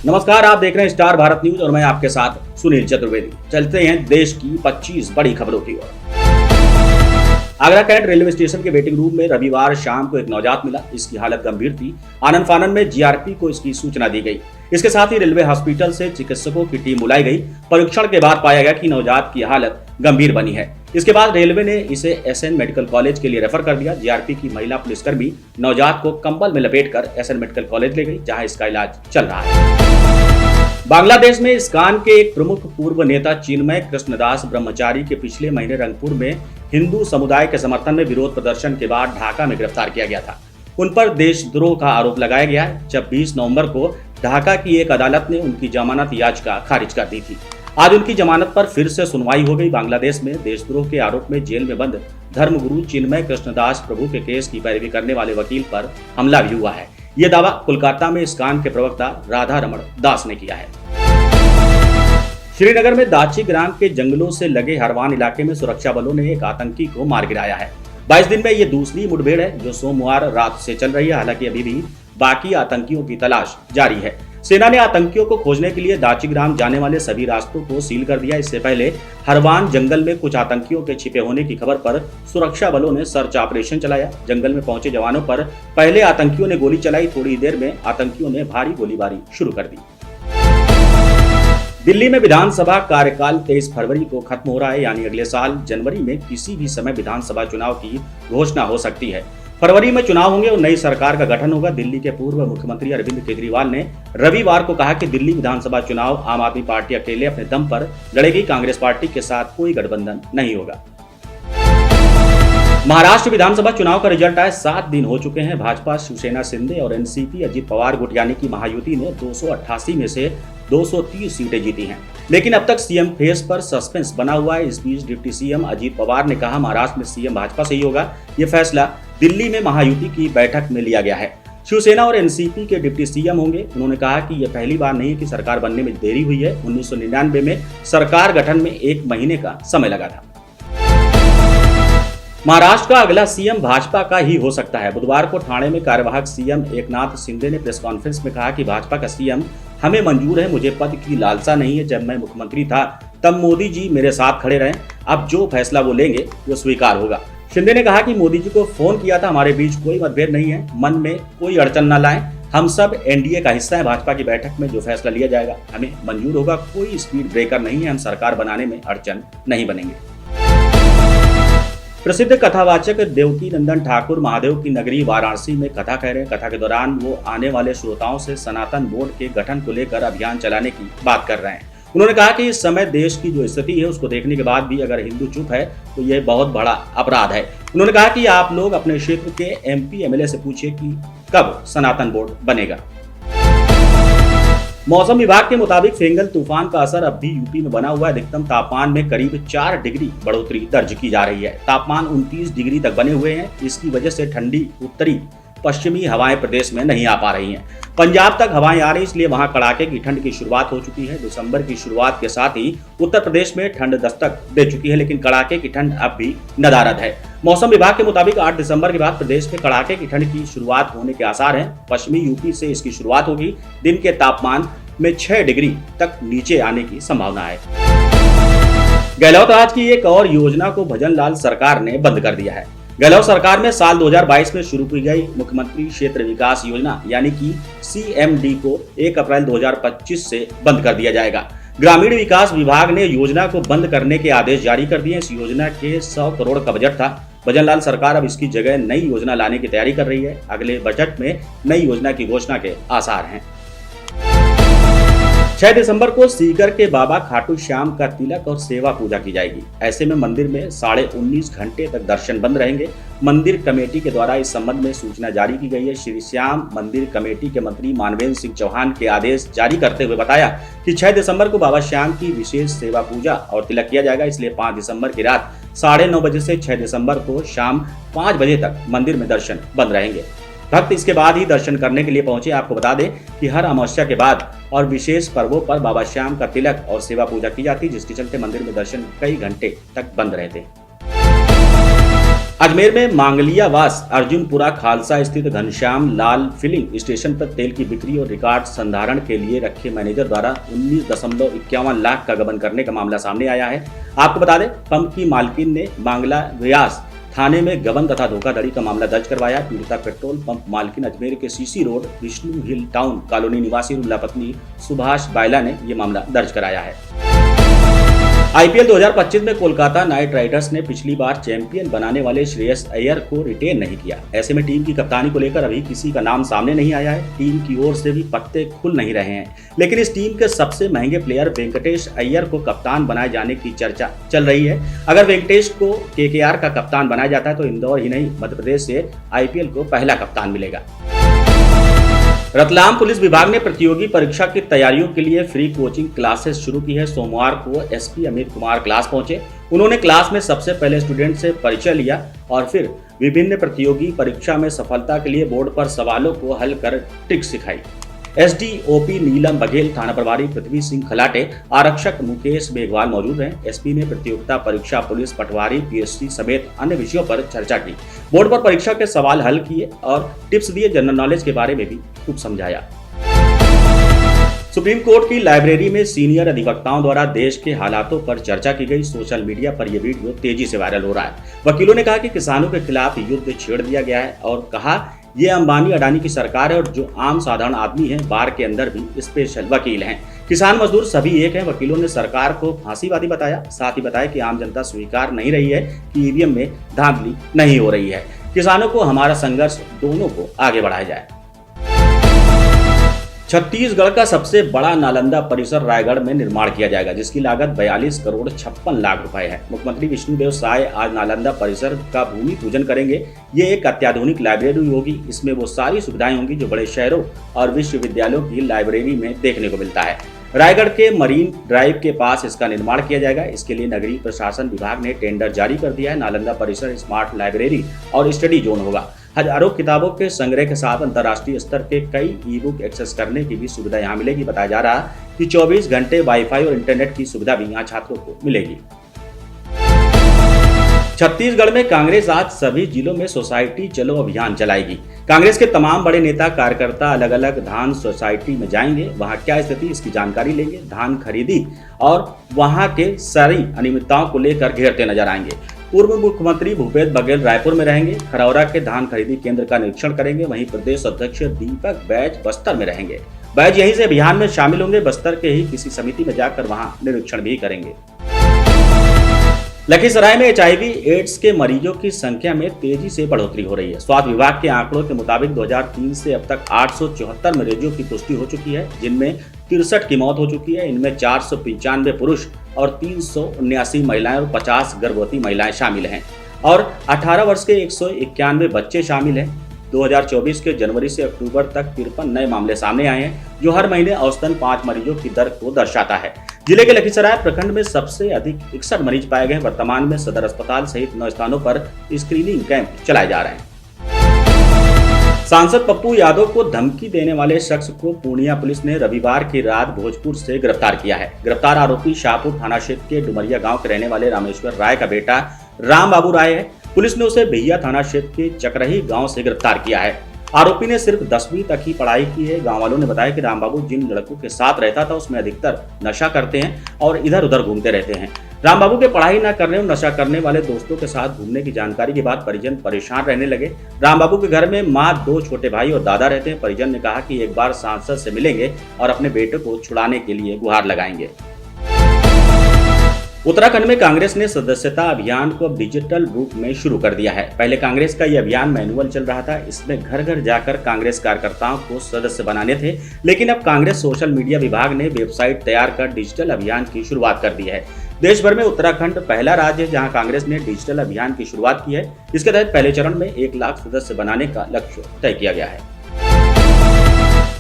नमस्कार, आप देख रहे हैं स्टार भारत न्यूज और मैं आपके साथ सुनील चतुर्वेदी। चलते हैं देश की 25 बड़ी खबरों की ओर। आगरा कैंट रेलवे स्टेशन के वेटिंग रूम में रविवार शाम को एक नवजात मिला। इसकी हालत गंभीर थी। आनन फानन में जीआरपी को इसकी सूचना दी गई। इसके साथ ही रेलवे हॉस्पिटल से चिकित्सकों की टीम बुलाई गई। परीक्षण के बाद पाया गया कि नवजात की हालत गंभीर बनी है। इसके बाद रेलवे ने इसे एसएन मेडिकल कॉलेज के लिए रेफर कर दिया। जीआरपी की महिला पुलिसकर्मी नवजात को कंबल में लपेटकर एसएन मेडिकल कॉलेज ले गई, जहां इसका इलाज चल रहा है। बांग्लादेश में इस्कान के एक प्रमुख पूर्व नेता चिन्मय कृष्णदास ब्रह्मचारी के पिछले महीने रंगपुर में हिंदू समुदाय के समर्थन में विरोध प्रदर्शन के बाद ढाका में गिरफ्तार किया गया था। उन पर देशद्रोह का आरोप लगाया गया है। 26 नवंबर को ढाका की एक अदालत ने उनकी जमानत याचिका खारिज कर दी थी। आज उनकी जमानत पर फिर से सुनवाई हो गई। बांग्लादेश में देशद्रोह के आरोप में जेल में बंद धर्मगुरु चिन्मय कृष्णदास प्रभु के केस की पैरवी करने वाले वकील पर हमला भी हुआ है। ये दावा कोलकाता में इस्कान के प्रवक्ता राधा रमण दास ने किया है। श्रीनगर में दाची ग्राम के जंगलों से लगे हरवान इलाके में सुरक्षा बलों ने एक आतंकी को मार गिराया है। 22 दिन में ये दूसरी मुठभेड़ है जो सोमवार रात से चल रही है। हालांकि अभी भी बाकी आतंकियों की तलाश जारी है। सेना ने आतंकियों को खोजने के लिए दाची ग्राम जाने वाले सभी रास्तों को सील कर दिया। इससे पहले हरवान जंगल में कुछ आतंकियों के छिपे होने की खबर पर सुरक्षा बलों ने सर्च ऑपरेशन चलाया। जंगल में पहुंचे जवानों पर पहले आतंकियों ने गोली चलाई। थोड़ी देर में आतंकियों ने भारी गोलीबारी शुरू कर दी। दिल्ली में विधानसभा कार्यकाल 23 फरवरी को खत्म हो रहा है, यानी अगले साल जनवरी में किसी भी समय विधानसभा चुनाव की घोषणा हो सकती है। फरवरी में चुनाव होंगे और नई सरकार का गठन होगा। दिल्ली के पूर्व मुख्यमंत्री अरविंद केजरीवाल ने रविवार को कहा कि दिल्ली विधानसभा चुनाव आम आदमी पार्टी अकेले अपने दम पर लड़ेगी। कांग्रेस पार्टी के साथ कोई गठबंधन नहीं होगा। महाराष्ट्र विधानसभा चुनाव का रिजल्ट आए 7 दिन हो चुके हैं। भाजपा शिवसेना शिंदे और एनसीपी अजित पवार गुट यानी कि महायुति ने 288 में से 230 सीटें जीती हैं। लेकिन अब तक सीएम फेस पर सस्पेंस बना हुआ है। इस बीच डिप्टी सीएम अजित पवार ने कहा महाराष्ट्र में सीएम भाजपा से ही होगा। ये फैसला दिल्ली में महायुति की बैठक में लिया गया है। शिवसेना और एनसीपी के डिप्टी सीएम होंगे। उन्होंने कहा कि यह पहली बार नहीं है कि सरकार बनने में देरी हुई है। 1999 में सरकार गठन में 1 महीने का समय लगा था। महाराष्ट्र का अगला सीएम भाजपा का ही हो सकता है। बुधवार को ठाणे में कार्यवाहक सीएम एकनाथ शिंदे ने प्रेस कॉन्फ्रेंस में कहा कि भाजपा का सीएम हमें मंजूर है। मुझे पद की लालसा नहीं है। जब मैं मुख्यमंत्री था तब मोदी जी मेरे साथ खड़े रहे। अब जो फैसला वो लेंगे वो स्वीकार होगा। शिंदे ने कहा कि मोदी जी को फोन किया था। हमारे बीच कोई मतभेद नहीं है। मन में कोई अड़चन न लाएं। हम सब एनडीए का हिस्सा है। भाजपा की बैठक में जो फैसला लिया जाएगा हमें मंजूर होगा। कोई स्पीड ब्रेकर नहीं है। हम सरकार बनाने में अड़चन नहीं बनेंगे। प्रसिद्ध कथावाचक देवकी नंदन ठाकुर महादेव की नगरी वाराणसी में कथा कह रहे हैं। कथा के दौरान वो आने वाले श्रोताओं से सनातन बोर्ड के गठन को लेकर अभियान चलाने की बात कर रहे हैं। उन्होंने कहा कि इस समय देश की जो स्थिति है उसको देखने के बाद भी अगर हिंदू चुप है तो यह बहुत बड़ा अपराध है। उन्होंने कहा कि आप लोग अपने क्षेत्र के एमपी एमएलए से पूछिए कि कब सनातन बोर्ड बनेगा। मौसम विभाग के मुताबिक फेंगल तूफान का असर अब भी यूपी में बना हुआ है। अधिकतम तापमान में करीब 4 डिग्री बढ़ोतरी दर्ज की जा रही है। तापमान 29 डिग्री तक बने हुए हैं। इसकी वजह से ठंडी उत्तरी पश्चिमी हवाएं प्रदेश में नहीं आ पा रही हैं। पंजाब तक हवाएं आ रही, इसलिए वहां कड़ाके की ठंड की शुरुआत हो चुकी है। दिसंबर की शुरुआत के साथ ही उत्तर प्रदेश में ठंड दस्तक दे चुकी है, लेकिन कड़ाके की ठंड अब भी नदारद है। मौसम विभाग के मुताबिक 8 दिसंबर के बाद प्रदेश में कड़ाके की ठंड की शुरुआत होने के आसार हैं। पश्चिमी यूपी से इसकी शुरुआत होगी। दिन के तापमान में 6 डिग्री तक नीचे आने की संभावना है। गहलोत राज की एक और योजना को भजनलाल सरकार ने बंद कर दिया है। गहलोत सरकार में साल 2022 में शुरू की गई मुख्यमंत्री क्षेत्र विकास योजना यानी कि CMD को 1 अप्रैल 2025 से बंद कर दिया जाएगा। ग्रामीण विकास विभाग ने योजना को बंद करने के आदेश जारी कर दिए। इस योजना के 100 करोड़ का बजट था। भजनलाल सरकार अब इसकी जगह नई योजना लाने की तैयारी कर रही है। अगले बजट में नई योजना की घोषणा के आसार हैं। 6 दिसंबर को सीकर के बाबा खाटू श्याम का तिलक और सेवा पूजा की जाएगी। ऐसे में मंदिर में 19.5 घंटे तक दर्शन बंद रहेंगे। मंदिर कमेटी के द्वारा इस संबंध में सूचना जारी की गई है। श्री श्याम मंदिर कमेटी के मंत्री मानवेंद्र सिंह चौहान के आदेश जारी करते हुए बताया कि 6 दिसंबर को बाबा श्याम की विशेष सेवा पूजा और तिलक किया जाएगा। इसलिए 5 दिसंबर की रात 9:30 बजे से 6 दिसंबर को शाम 5 बजे तक मंदिर में दर्शन बंद रहेंगे। भक्त इसके बाद ही दर्शन करने के लिए पहुंचे। आपको बता दें कि हर अमावस्या के बाद और विशेष पर्वों पर बाबा श्याम का तिलक और सेवा पूजा की जाती है, जिसके चलते मंदिर में दर्शन कई घंटे तक बंद रहते हैं। अजमेर में मांगलियावास अर्जुनपुरा खालसा स्थित घनश्याम लाल फिलिंग स्टेशन पर तेल की बिक्री और रिकॉर्ड संधारण के लिए रखे मैनेजर द्वारा 19.51 लाख का गबन करने का मामला सामने आया है। आपको बता दें, पंप की मालकिन ने मांगलियावास थाने में गबन तथा धोखाधड़ी का मामला दर्ज करवाया। पीड़िता पेट्रोल पंप मालकिन अजमेर के सीसी रोड विष्णु हिल टाउन कॉलोनी निवासी रुल्ला पत्नी सुभाष बायला ने यह मामला दर्ज कराया है। आईपीएल 2025 में कोलकाता नाइट राइडर्स ने पिछली बार चैंपियन बनाने वाले श्रेयस अय्यर को रिटेन नहीं किया। ऐसे में टीम की कप्तानी को लेकर अभी किसी का नाम सामने नहीं आया है। टीम की ओर से भी पत्ते खुल नहीं रहे हैं, लेकिन इस टीम के सबसे महंगे प्लेयर वेंकटेश अय्यर को कप्तान बनाए जाने की चर्चा चल रही है। अगर वेंकटेश को केकेआर का कप्तान बनाया जाता है तो इंदौर ही नहीं, मध्य प्रदेश से आईपीएल को पहला कप्तान मिलेगा। रतलाम पुलिस विभाग ने प्रतियोगी परीक्षा की तैयारियों के लिए फ्री कोचिंग क्लासेस शुरू की है। सोमवार को एसपी अमित कुमार क्लास पहुंचे। उन्होंने क्लास में सबसे पहले स्टूडेंट से परिचय लिया और फिर विभिन्न प्रतियोगी परीक्षा में सफलता के लिए बोर्ड पर सवालों को हल कर ट्रिक सिखाई। एसडीओपी नीलम बघेल, थाना प्रभारी पृथ्वी सिंह खलाटे, आरक्षक मुकेश मेघवाल मौजूद हैं। एसपी ने प्रतियोगिता परीक्षा, पुलिस, पटवारी, पीएससी समेत अन्य विषयों पर चर्चा की। बोर्ड पर परीक्षा के सवाल हल किए और टिप्स दिए। जनरल नॉलेज के बारे में भी खूब समझाया। सुप्रीम कोर्ट की लाइब्रेरी में सीनियर अधिवक्ताओं द्वारा देश के हालातों पर चर्चा की गई। सोशल मीडिया पर यह वीडियो तेजी से वायरल हो रहा है। वकीलों ने कहा कि किसानों के खिलाफ युद्ध छेड़ दिया गया है और कहा ये अंबानी अडानी की सरकार है और जो आम साधारण आदमी है बार के अंदर भी स्पेशल वकील हैं। किसान मजदूर सभी एक हैं। वकीलों ने सरकार को फांसीवादी बताया। साथ ही बताया कि आम जनता स्वीकार नहीं रही है कि ईवीएम में धांधली नहीं हो रही है। किसानों को हमारा संघर्ष दोनों को आगे बढ़ाया जाए। छत्तीसगढ़ का सबसे बड़ा नालंदा परिसर रायगढ़ में निर्माण किया जाएगा, जिसकी लागत 42 करोड़ 56 लाख रुपए है। मुख्यमंत्री विष्णुदेव साय आज नालंदा परिसर का भूमि पूजन करेंगे। ये एक अत्याधुनिक लाइब्रेरी होगी। इसमें वो सारी सुविधाएं होंगी जो बड़े शहरों और विश्वविद्यालयों की लाइब्रेरी में देखने को मिलता है। रायगढ़ के मरीन ड्राइव के पास इसका निर्माण किया जाएगा। इसके लिए नगरीय प्रशासन विभाग ने टेंडर जारी कर दिया है। नालंदा परिसर स्मार्ट लाइब्रेरी और स्टडी जोन होगा। हजारों किताबों के संग्रह के साथ अंतर्राष्ट्रीय स्तर के कई ई बुक एक्सेस करने की भी सुविधा यहाँ मिलेगी। बताया जा रहा है कि 24 घंटे वाईफाई और इंटरनेट की सुविधा भी यहाँ छात्रों को मिलेगी। छत्तीसगढ़ में कांग्रेस आज सभी जिलों में सोसाइटी चलो अभियान चलाएगी। कांग्रेस के तमाम बड़े नेता कार्यकर्ता अलग अलग धान सोसाइटी में जाएंगे। वहां क्या स्थिति इसकी जानकारी लेंगे। धान खरीदी और वहां के सारी अनियमितताओं को लेकर घेरते नजर आएंगे। पूर्व मुख्यमंत्री भूपेश बघेल रायपुर में रहेंगे। खरौरा के धान खरीदी केंद्र का निरीक्षण करेंगे। वहीं प्रदेश अध्यक्ष दीपक बैज बस्तर में रहेंगे। बैज यहीं से अभियान में शामिल होंगे। बस्तर के ही किसी समिति में जाकर वहां निरीक्षण भी करेंगे। लखीसराय में एचआईवी एड्स के मरीजों की संख्या में तेजी से बढ़ोतरी हो रही है। स्वास्थ्य विभाग के आंकड़ों के मुताबिक 2003 से अब तक 874 मरीजों की पुष्टि हो चुकी है, जिनमें 63 की मौत हो चुकी है। इनमें 495 पुरुष और 379 महिलाएं और 50 गर्भवती महिलाएं शामिल हैं और 18 वर्ष के 191 बच्चे शामिल हैं। 2024 के जनवरी से अक्टूबर तक 53 नए मामले सामने आए हैं, जो हर महीने औसतन 5 मरीजों की दर को दर्शाता है। जिले के लखीसराय प्रखंड में सबसे अधिक 61 मरीज पाए गए। वर्तमान में सदर अस्पताल सहित 9 स्थानों पर स्क्रीनिंग कैंप चलाए जा रहे हैं। सांसद पप्पू यादव को धमकी देने वाले शख्स को पूर्णिया पुलिस ने रविवार की रात भोजपुर से गिरफ्तार किया है। गिरफ्तार आरोपी शाहपुर थाना क्षेत्र के डुमरिया गांव के रहने वाले रामेश्वर राय का बेटा राम बाबू राय है। पुलिस ने उसे बिहिया थाना क्षेत्र के चकरही गांव से गिरफ्तार किया है। आरोपी ने सिर्फ 10वीं तक ही पढ़ाई की है। गांव वालों ने बताया कि रामबाबू जिन लड़कों के साथ रहता था उसमें अधिकतर नशा करते हैं और इधर उधर घूमते रहते हैं। रामबाबू के पढ़ाई न करने और नशा करने वाले दोस्तों के साथ घूमने की जानकारी के बाद परिजन परेशान रहने लगे। रामबाबू के घर में मां, 2 छोटे भाई और दादा रहते हैं। परिजन ने कहा कि एक बार सांसद से मिलेंगे और अपने बेटे को छुड़ाने के लिए गुहार लगाएंगे। उत्तराखंड में कांग्रेस ने सदस्यता अभियान को अब डिजिटल रूप में शुरू कर दिया है। पहले कांग्रेस का यह अभियान मैनुअल चल रहा था। इसमें घर घर जाकर कांग्रेस कार्यकर्ताओं को सदस्य बनाने थे, लेकिन अब कांग्रेस सोशल मीडिया विभाग ने वेबसाइट तैयार कर डिजिटल अभियान की शुरुआत कर दी है। देश भर में उत्तराखंड पहला राज्य है जहां कांग्रेस ने डिजिटल अभियान की शुरुआत की है। इसके तहत पहले चरण में 1 लाख सदस्य बनाने का लक्ष्य तय किया गया है।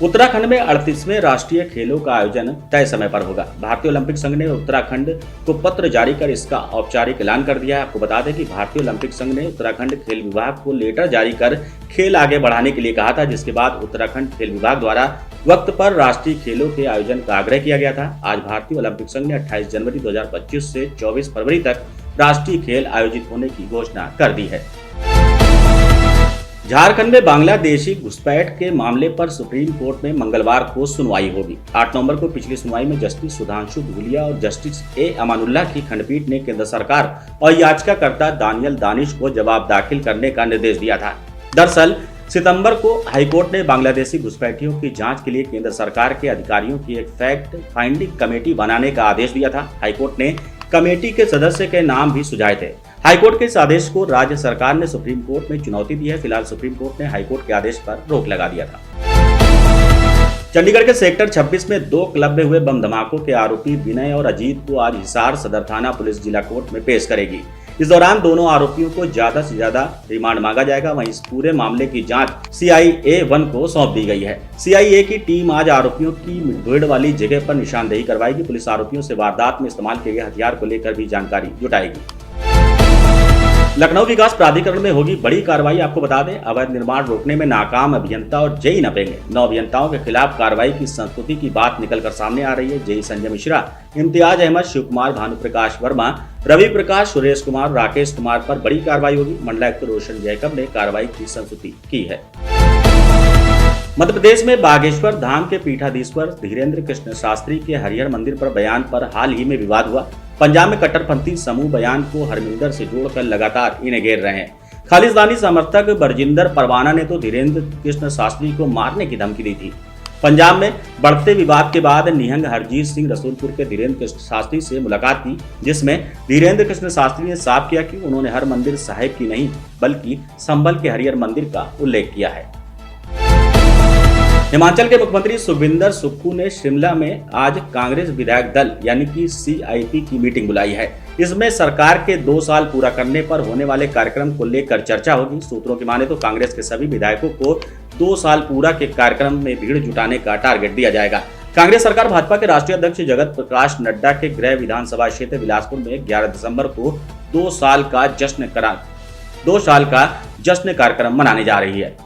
उत्तराखंड में 38वें राष्ट्रीय खेलों का आयोजन तय समय पर होगा। भारतीय ओलंपिक संघ ने उत्तराखंड को पत्र जारी कर इसका औपचारिक ऐलान कर दिया है। आपको बता दें कि भारतीय ओलंपिक संघ ने उत्तराखंड खेल विभाग को लेटर जारी कर खेल आगे बढ़ाने के लिए कहा था, जिसके बाद उत्तराखंड खेल विभाग द्वारा वक्त पर राष्ट्रीय खेलों के आयोजन का आग्रह किया गया था। आज भारतीय ओलंपिक संघ ने 28 जनवरी 2025 से 24 फरवरी तक राष्ट्रीय खेल आयोजित होने की घोषणा कर दी है। झारखंड में बांग्लादेशी घुसपैठ के मामले पर सुप्रीम कोर्ट में मंगलवार को सुनवाई होगी। 8 नवंबर को पिछली सुनवाई में जस्टिस सुधांशु धूलिया और जस्टिस ए अमानुल्लाह की खंडपीठ ने केंद्र सरकार और याचिकाकर्ता दानियल दानिश को जवाब दाखिल करने का निर्देश दिया था। दरअसल सितंबर को हाईकोर्ट ने बांग्लादेशी घुसपैठियों की जांच के लिए केंद्र सरकार के अधिकारियों की एक फैक्ट फाइंडिंग कमेटी बनाने का आदेश दिया था। हाईकोर्ट ने कमेटी के सदस्य के नाम भी सुझाए थे। हाईकोर्ट के इस आदेश को राज्य सरकार ने सुप्रीम कोर्ट में चुनौती दी है। फिलहाल सुप्रीम कोर्ट ने हाईकोर्ट के आदेश पर रोक लगा दिया था। चंडीगढ़ के सेक्टर 26 में 2 क्लब में हुए बम धमाकों के आरोपी विनय और अजीत को आज हिसार सदर थाना पुलिस जिला कोर्ट में पेश करेगी। इस दौरान दोनों आरोपियों को ज्यादा से ज्यादा रिमांड मांगा जाएगा। वहीं इस पूरे मामले की जांच CIA 1 को सौंप दी गई है। CIA की टीम आज आरोपियों की मुठभेड़ वाली जगह पर निशानदेही करवाएगी। पुलिस आरोपियों से वारदात में इस्तेमाल किए गए हथियार को लेकर भी जानकारी जुटाएगी। लखनऊ विकास प्राधिकरण में होगी बड़ी कार्रवाई। आपको बता दें, अवैध निर्माण रोकने में नाकाम अभियंता और जेई नपेंगे 9 अभियंताओं के खिलाफ कार्रवाई की संस्कृति की बात निकलकर सामने आ रही है। जेई संजय मिश्रा, इम्तियाज अहमद, शिव कुमार, भानुप्रकाश वर्मा, रवि प्रकाश, सुरेश कुमार, राकेश कुमार पर बड़ी कार्रवाई होगी। मंडलायुक्त रोशन जैकब ने कार्रवाई की संस्तुति की है। मध्य प्रदेश में बागेश्वर धाम के पीठाधीश्वर धीरेन्द्र कृष्ण शास्त्री के हरिहर मंदिर पर बयान पर हाल ही में विवाद हुआ। पंजाब में कट्टरपंथी समूह बयान को हरमिंदर से जोड़कर लगातार इन्हें घेर रहे हैं। खालिस्तानी समर्थक बरजिंदर परवाना ने तो धीरेन्द्र कृष्ण शास्त्री को मारने की धमकी दी थी। पंजाब में बढ़ते विवाद के बाद निहंग हरजीत सिंह रसूलपुर के धीरेन्द्र कृष्ण शास्त्री से मुलाकात की, जिसमें धीरेन्द्र कृष्ण शास्त्री ने साफ किया कि उन्होंने हर मंदिर साहिब की नहीं बल्कि संभल के हरिहर मंदिर का उल्लेख किया है। हिमाचल के मुख्यमंत्री सुखविंदर सुक्खू ने शिमला में आज कांग्रेस विधायक दल यानी कि CIP की मीटिंग बुलाई है। इसमें सरकार के 2 साल पूरा करने पर होने वाले कार्यक्रम को लेकर चर्चा होगी। सूत्रों की माने तो कांग्रेस के सभी विधायकों को 2 साल पूरा के कार्यक्रम में भीड़ जुटाने का टारगेट दिया जाएगा। कांग्रेस सरकार भाजपा के राष्ट्रीय अध्यक्ष जगत प्रकाश नड्डा के गृह विधानसभा क्षेत्र बिलासपुर में 11 दिसंबर को 2 साल का जश्न कार्यक्रम मनाने जा रही है।